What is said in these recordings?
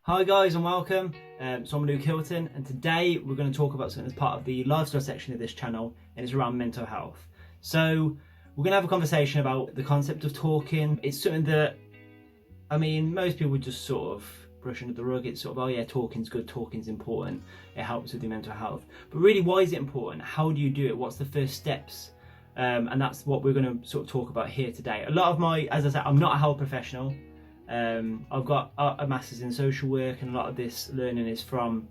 Hi guys and welcome. So I'm Luke Hilton and today we're going to talk about something as part of the lifestyle section of this channel, and it's around mental health. So we're going to have a conversation about the concept of talking. It's something that, most people just sort of brush under the rug. It's sort of, oh yeah, talking's good, talking's important, it helps with your mental health. But really, why is it important? How do you do it? What's the first steps? And that's what we're going to sort of talk about here today. A lot of as I said, I'm not a health professional. I've got a master's in social work, and a lot of this learning is from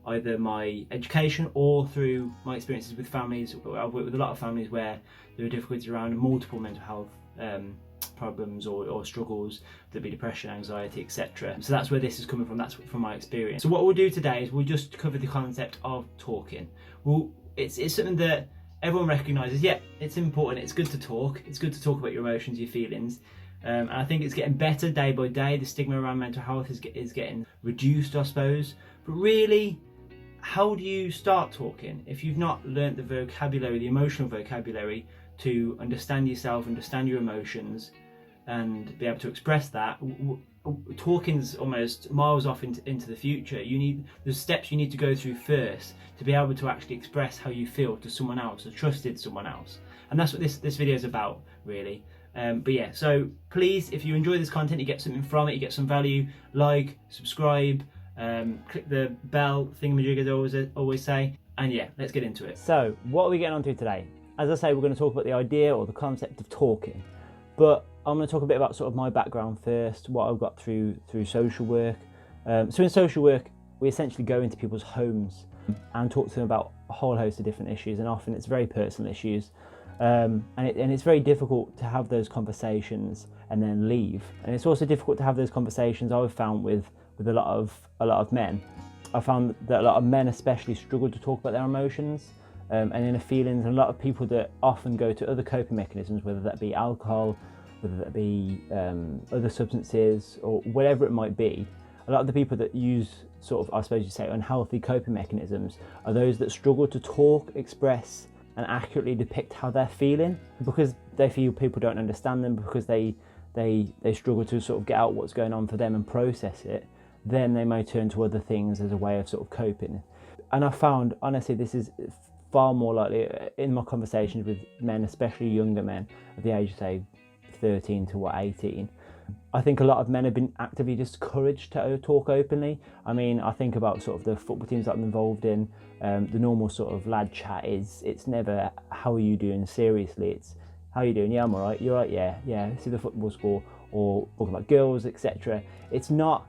either my education or through my experiences with families. I've worked with a lot of families where there are difficulties around multiple mental health problems or struggles, there'd be depression, anxiety, etc. So that's where this is coming from, that's from my experience. So what we'll do today is we'll just cover the concept of talking. It's something that everyone recognises. Yeah, it's important, it's good to talk about your emotions, your feelings. And I think it's getting better day by day. The stigma around mental health is getting reduced, I suppose. But really, how do you start talking if you've not learnt the vocabulary, the emotional vocabulary, to understand yourself, understand your emotions, and be able to express that? Talking's almost miles off into the future. There's steps you need to go through first to be able to actually express how you feel to someone else, a trusted someone else. And that's what this video is about, really. But yeah, so please, if you enjoy this content, you get something from it, you get some value, like, subscribe, click the bell thingamajig, as I always say, and yeah, let's get into it. So, what are we getting onto today? As I say, we're going to talk about the idea or the concept of talking, but I'm going to talk a bit about sort of my background first, what I've got through social work. So in social work, we essentially go into people's homes and talk to them about a whole host of different issues, and often it's very personal issues. And it's very difficult to have those conversations and then leave. And it's also difficult to have those conversations, I've found, with a lot of men. I found that a lot of men especially struggle to talk about their emotions and inner feelings, and a lot of people that often go to other coping mechanisms, whether that be alcohol, whether that be other substances, or whatever it might be. A lot of the people that use sort of, I suppose you say, unhealthy coping mechanisms are those that struggle to talk, express, and accurately depict how they're feeling, because they feel people don't understand them, because they struggle to sort of get out what's going on for them and process it. Then they may turn to other things as a way of sort of coping. And I found, honestly, this is far more likely in my conversations with men, especially younger men at the age of, say, 13 to 18. I think a lot of men have been actively discouraged to talk openly. I mean, I think about sort of the football teams that I'm involved in. The normal sort of lad chat it's never, how are you doing, seriously. It's, how are you doing? Yeah, I'm alright. You're right? Yeah. See the football score, or talking about girls, etc. It's not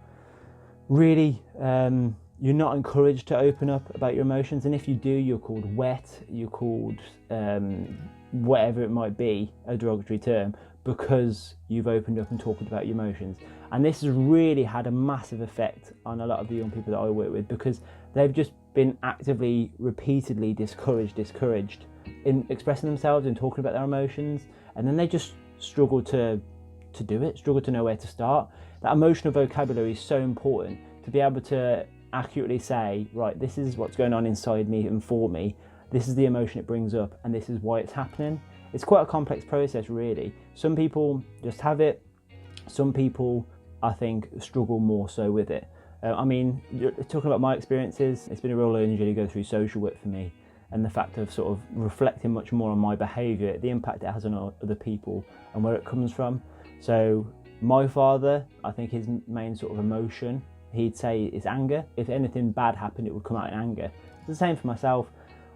really, you're not encouraged to open up about your emotions. And if you do, you're called wet, you're called whatever it might be, a derogatory term, because you've opened up and talked about your emotions. And this has really had a massive effect on a lot of the young people that I work with, because they've just been actively, repeatedly discouraged in expressing themselves and talking about their emotions, and then they just struggle to do it, struggle to know where to start. That emotional vocabulary is so important, to be able to accurately say, right, this is what's going on inside me and for me, this is the emotion it brings up, and this is why it's happening. It's quite a complex process, really. Some people just have it, some people, I think, struggle more so with it. Talking about my experiences, it's been a real learning journey to go through social work for me, and the fact of sort of reflecting much more on my behaviour, the impact it has on other people, and where it comes from. So my father, I think his main sort of emotion, he'd say, is anger. If anything bad happened, it would come out in anger. It's the same for myself.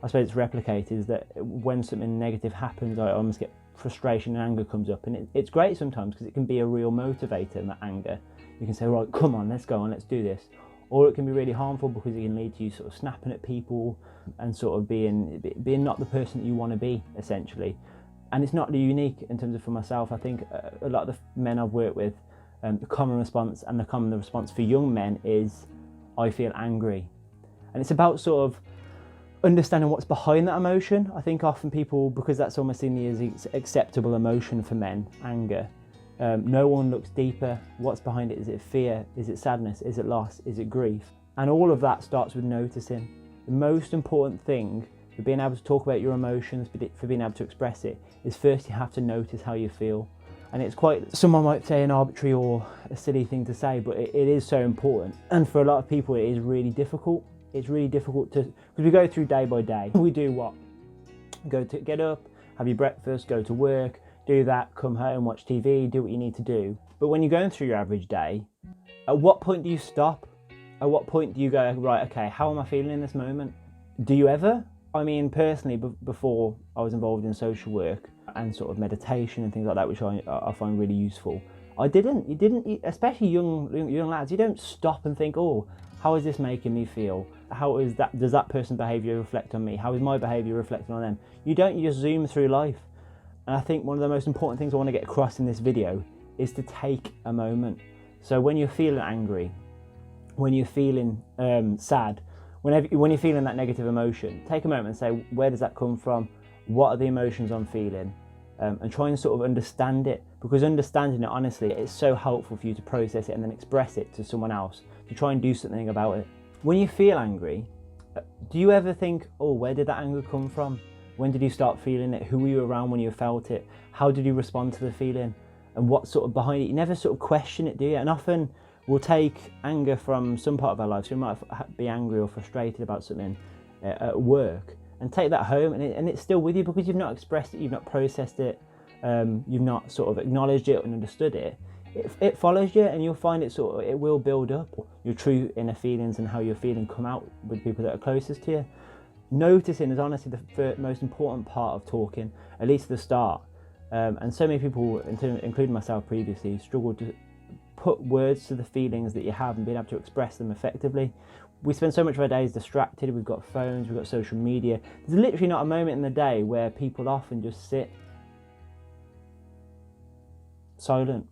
I suppose it's replicated, is that when something negative happens, I almost get frustration and anger comes up. And it's great sometimes, because it can be a real motivator, in that anger. You can say, right, come on, let's go on, let's do this. Or it can be really harmful, because it can lead to you sort of snapping at people and sort of being not the person that you want to be, essentially. And it's not unique in terms of for myself. I think a lot of the men I've worked with, the common response, and the common response for young men is, I feel angry. And it's about sort of understanding what's behind that emotion. I think often people, because that's almost seen as acceptable emotion for men, anger, no one looks deeper. What's behind it? Is it fear? Is it sadness? Is it loss? Is it grief? And all of that starts with noticing. The most important thing for being able to talk about your emotions, for being able to express it, is first you have to notice how you feel. And it's quite, someone might say, an arbitrary or a silly thing to say, but it is so important. And for a lot of people, it is really difficult. It's really difficult to, because we go through day by day. We do what? Get up, have your breakfast, go to work, do that, come home, watch TV, do what you need to do. But when you're going through your average day, at what point do you stop? At what point do you go, right, okay, how am I feeling in this moment? Do you ever? I mean, personally, before I was involved in social work and sort of meditation and things like that, which I find really useful, you didn't, especially young lads, you don't stop and think, oh, how is this making me feel? Does that person's behaviour reflect on me? How is my behaviour reflecting on them? You don't, you just zoom through life. And I think one of the most important things I want to get across in this video is to take a moment. So when you're feeling angry, when you're feeling sad, when you're feeling that negative emotion, take a moment and say, where does that come from? What are the emotions I'm feeling? And try and sort of understand it, because understanding it honestly, it's so helpful for you to process it and then express it to someone else, to try and do something about it. When you feel angry, do you ever think, oh, where did that anger come from? When did you start feeling it? Who were you around when you felt it? How did you respond to the feeling? And what sort of behind it? You never sort of question it, do you? And often we'll take anger from some part of our lives. So we might be angry or frustrated about something at work, and take that home, and it's still with you because you've not expressed it, you've not processed it, you've not sort of acknowledged it and understood it. It follows you, and you'll find it it will build up. Your true inner feelings and how you're feeling come out with people that are closest to you. Noticing is honestly the most important part of talking, at least at the start. And so many people, including myself previously, struggle to put words to the feelings that you have and being able to express them effectively. We spend so much of our days distracted. We've got phones, we've got social media. There's literally not a moment in the day where people often just sit silent.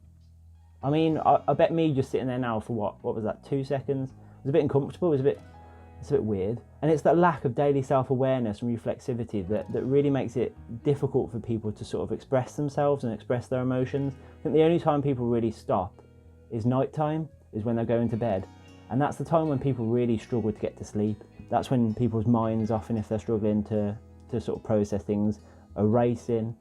I mean, I bet me just sitting there now for what was that, 2 seconds? It was a bit uncomfortable, it's a bit weird. And it's that lack of daily self-awareness and reflexivity that really makes it difficult for people to sort of express themselves and express their emotions. I think the only time people really stop is nighttime, is when they're going to bed. And that's the time when people really struggle to get to sleep. That's when people's minds, often if they're struggling to sort of process things, are racing.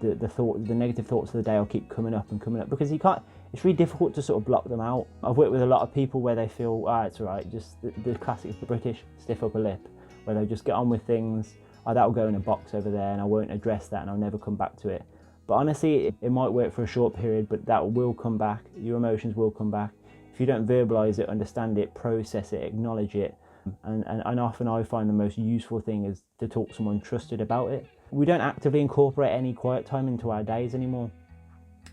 The negative thoughts of the day will keep coming up because you can't, it's really difficult to sort of block them out. I've worked with a lot of people where they feel, it's all right, just the classic British stiff upper lip, where they just get on with things, that'll go in a box over there and I won't address that and I'll never come back to it. But honestly, it might work for a short period, but that will come back. Your emotions will come back. If you don't verbalise it, understand it, process it, acknowledge it, and often I find the most useful thing is to talk to someone trusted about it. We don't actively incorporate any quiet time into our days anymore.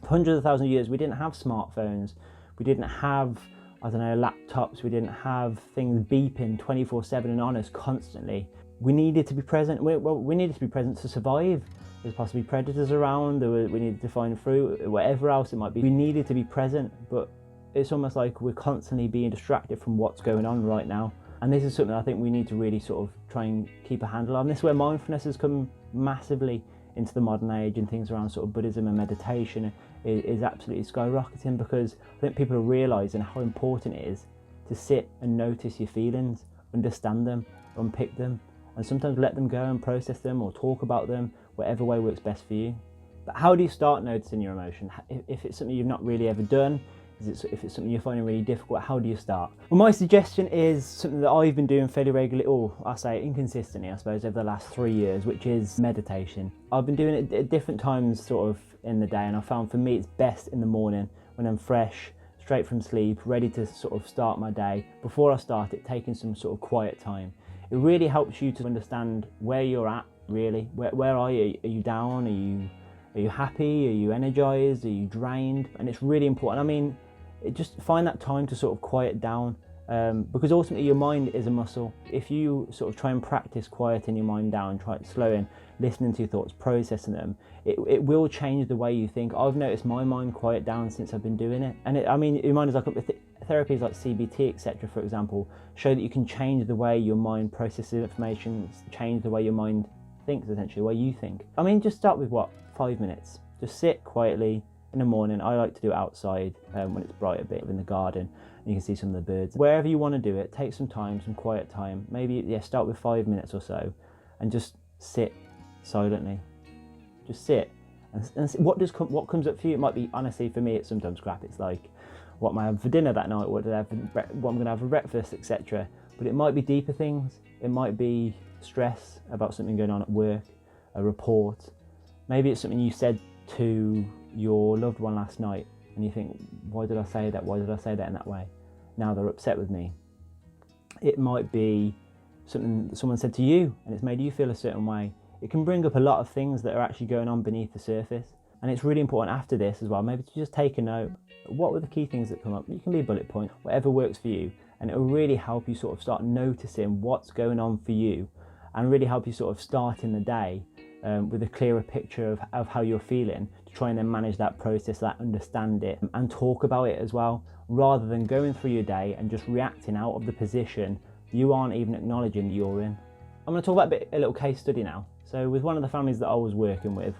For hundreds of thousands of years, we didn't have smartphones, we didn't have, laptops, we didn't have things beeping 24/7 and on us constantly. We needed to be present. We needed to be present to survive. There's possibly predators around, or we needed to find fruit, whatever else it might be. We needed to be present, but it's almost like we're constantly being distracted from what's going on right now. And this is something I think we need to really sort of try and keep a handle on. This is where mindfulness has come massively into the modern age, and things around sort of Buddhism and meditation is absolutely skyrocketing, because I think people are realising how important it is to sit and notice your feelings, understand them, unpick them, and sometimes let them go and process them or talk about them, whatever way works best for you. But how do you start noticing your emotion? If it's something you've not really ever done, if it's something you're finding really difficult, how do you start? Well, my suggestion is something that I've been doing fairly regularly, or I say inconsistently, I suppose, over the last 3 years, which is meditation. I've been doing it at different times sort of in the day, and I found for me it's best in the morning when I'm fresh, straight from sleep, ready to sort of start my day. Before I start it, taking some sort of quiet time. It really helps you to understand where you're at, really. Where are you? Are you down? Are you happy? Are you energized? Are you drained? And it's really important. I mean, just find that time to sort of quiet down, because ultimately your mind is a muscle. If you sort of try and practice quieting your mind down, try slowing, listening to your thoughts, processing them, it will change the way you think. I've noticed my mind quiet down since I've been doing it. And your mind is like, therapies like CBT, etc., for example, show that you can change the way your mind processes information, change the way your mind thinks, essentially, the way you think. I mean, just start with 5 minutes. Just sit quietly. In the morning, I like to do it outside when it's bright a bit, in the garden, and you can see some of the birds. Wherever you want to do it, take some time, some quiet time. Maybe, start with 5 minutes or so, and just sit silently. Just sit. and what comes up for you. It might be, honestly, for me, it's sometimes crap. It's like, what am I having for dinner that night? What I'm going to have for breakfast, etc. But it might be deeper things. It might be stress about something going on at work, a report. Maybe it's something you said to your loved one last night, and you think, why did I say that? Why did I say that in that way? Now they're upset with me. It might be something that someone said to you, and it's made you feel a certain way. It can bring up a lot of things that are actually going on beneath the surface. And it's really important after this as well, maybe to just take a note. What were the key things that come up? You can be a bullet point, whatever works for you. And it will really help you sort of start noticing what's going on for you, and really help you sort of start in the day with a clearer picture of how you're feeling, to try and then manage that process, that, understand it, and talk about it as well, rather than going through your day and just reacting out of the position you aren't even acknowledging that you're in. I'm going to talk about a little case study now. So with one of the families that I was working with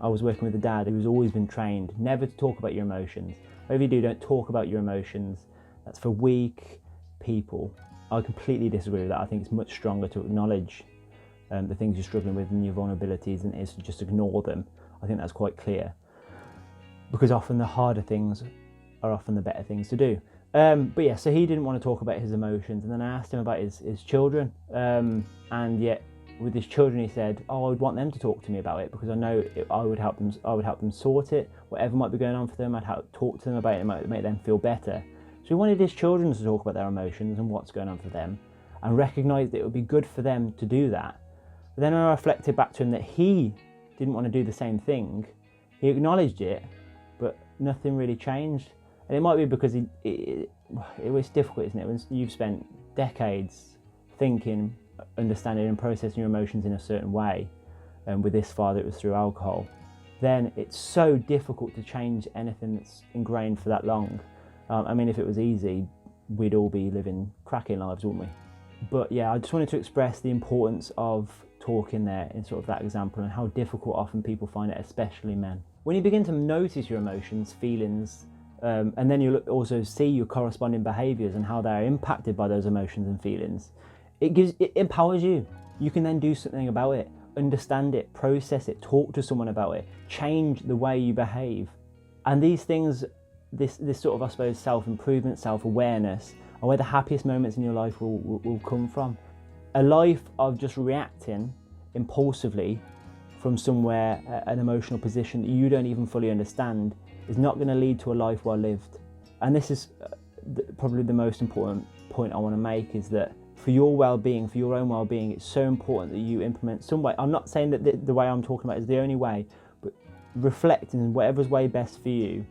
a dad who's always been trained never to talk about your emotions. Whatever you do, don't talk about your emotions. That's for weak people. I completely disagree with that. I think it's much stronger to acknowledge the things you're struggling with and your vulnerabilities than it is to just ignore them. I think that's quite clear. Because often the harder things are often the better things to do. But yeah, so he didn't want to talk about his emotions, and then I asked him about his children, and yet with his children he said, I would want them to talk to me about it, because I know I would help them sort it, whatever might be going on for them. I'd talk to them about it, might make them feel better. So he wanted his children to talk about their emotions and what's going on for them, and recognised that it would be good for them to do that. But then I reflected back to him that he didn't want to do the same thing. He acknowledged it, but nothing really changed. And it might be because it was difficult, isn't it? When you've spent decades thinking, understanding and processing your emotions in a certain way, and with this father it was through alcohol, then it's so difficult to change anything that's ingrained for that long. I mean, if it was easy, we'd all be living cracking lives, wouldn't we? But yeah, I just wanted to express the importance of talking there in sort of that example, and how difficult often people find it, especially men. When you begin to notice your emotions, feelings, and then you'll also see your corresponding behaviours and how they're impacted by those emotions and feelings, it empowers you. You can then do something about it, understand it, process it, talk to someone about it, change the way you behave. And these things, this sort of, I suppose, self-improvement, self-awareness, are where the happiest moments in your life will come from. A life of just reacting impulsively from somewhere, an emotional position that you don't even fully understand, is not going to lead to a life well lived. And this is probably the most important point I want to make, is that for your well-being, for your own well-being, it's so important that you implement some way. I'm not saying that the way I'm talking about is the only way, but reflect in whatever's way best for you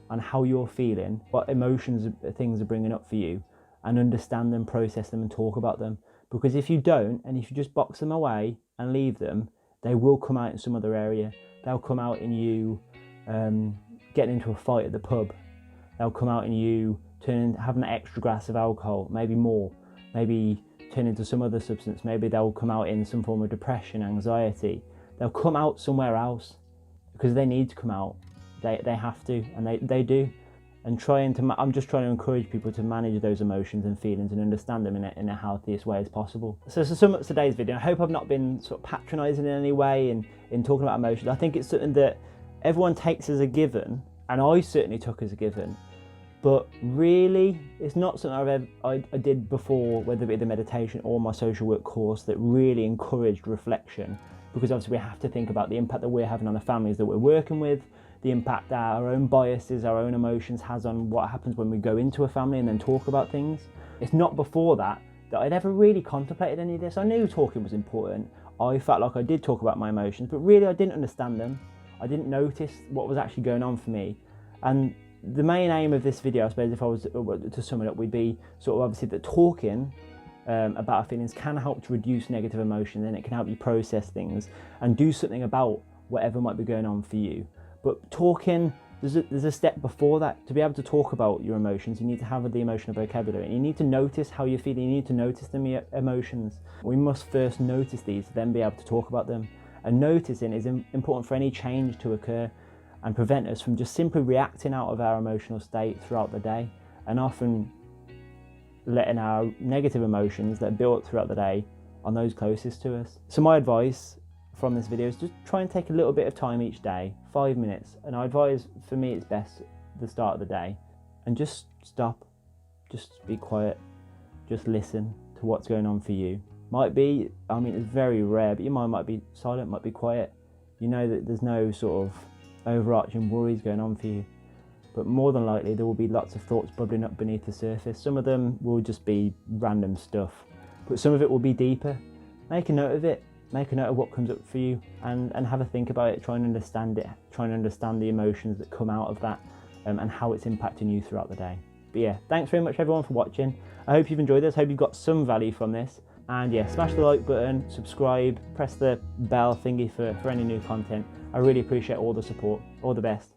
on how you're feeling, what emotions things are bringing up for you, and understand them, process them, and talk about them. Because if you don't, and if you just box them away and leave them, they will come out in some other area. They'll come out in you getting into a fight at the pub. They'll come out in you having an extra glass of alcohol, maybe more, maybe turn into some other substance. Maybe they'll come out in some form of depression, anxiety. They'll come out somewhere else because they need to come out. They have to, and they do. And I'm just trying to encourage people to manage those emotions and feelings and understand them in a healthiest way as possible. So to sum up today's video, I hope I've not been sort of patronising in any way in talking about emotions. I think it's something that everyone takes as a given, and I certainly took as a given, but really it's not something I did before, whether it be the meditation or my social work course, that really encouraged reflection, because obviously we have to think about the impact that we're having on the families that we're working with, the impact that our own biases, our own emotions has on what happens when we go into a family and then talk about things. It's not before that I'd ever really contemplated any of this. I knew talking was important. I felt like I did talk about my emotions, but really I didn't understand them. I didn't notice what was actually going on for me. And the main aim of this video, I suppose, if I was to sum it up, would be sort of obviously that talking about our feelings can help to reduce negative emotion, and it can help you process things and do something about whatever might be going on for you. But talking, there's a step before that. To be able to talk about your emotions, you need to have the emotional vocabulary, and you need to notice how you're feeling. You need to notice the emotions. We must first notice these, then be able to talk about them. And noticing is important for any change to occur and prevent us from just simply reacting out of our emotional state throughout the day, and often letting our negative emotions that build up throughout the day on those closest to us. So my advice from this video is just try and take a little bit of time each day, 5 minutes. And I advise, for me, it's best at the start of the day, and just stop, just be quiet, just listen to what's going on for you. Might be, I mean, it's very rare, but your mind might be silent, might be quiet. You know that there's no sort of overarching worries going on for you. But more than likely, there will be lots of thoughts bubbling up beneath the surface. Some of them will just be random stuff, but some of it will be deeper. Make a note of it. Make a note of what comes up for you, and have a think about it. Try and understand it. Try and understand the emotions that come out of that, and how it's impacting you throughout the day. But yeah, thanks very much everyone for watching. I hope you've enjoyed this. I hope you've got some value from this. And yeah, smash the like button, subscribe, press the bell thingy for any new content. I really appreciate all the support. All the best.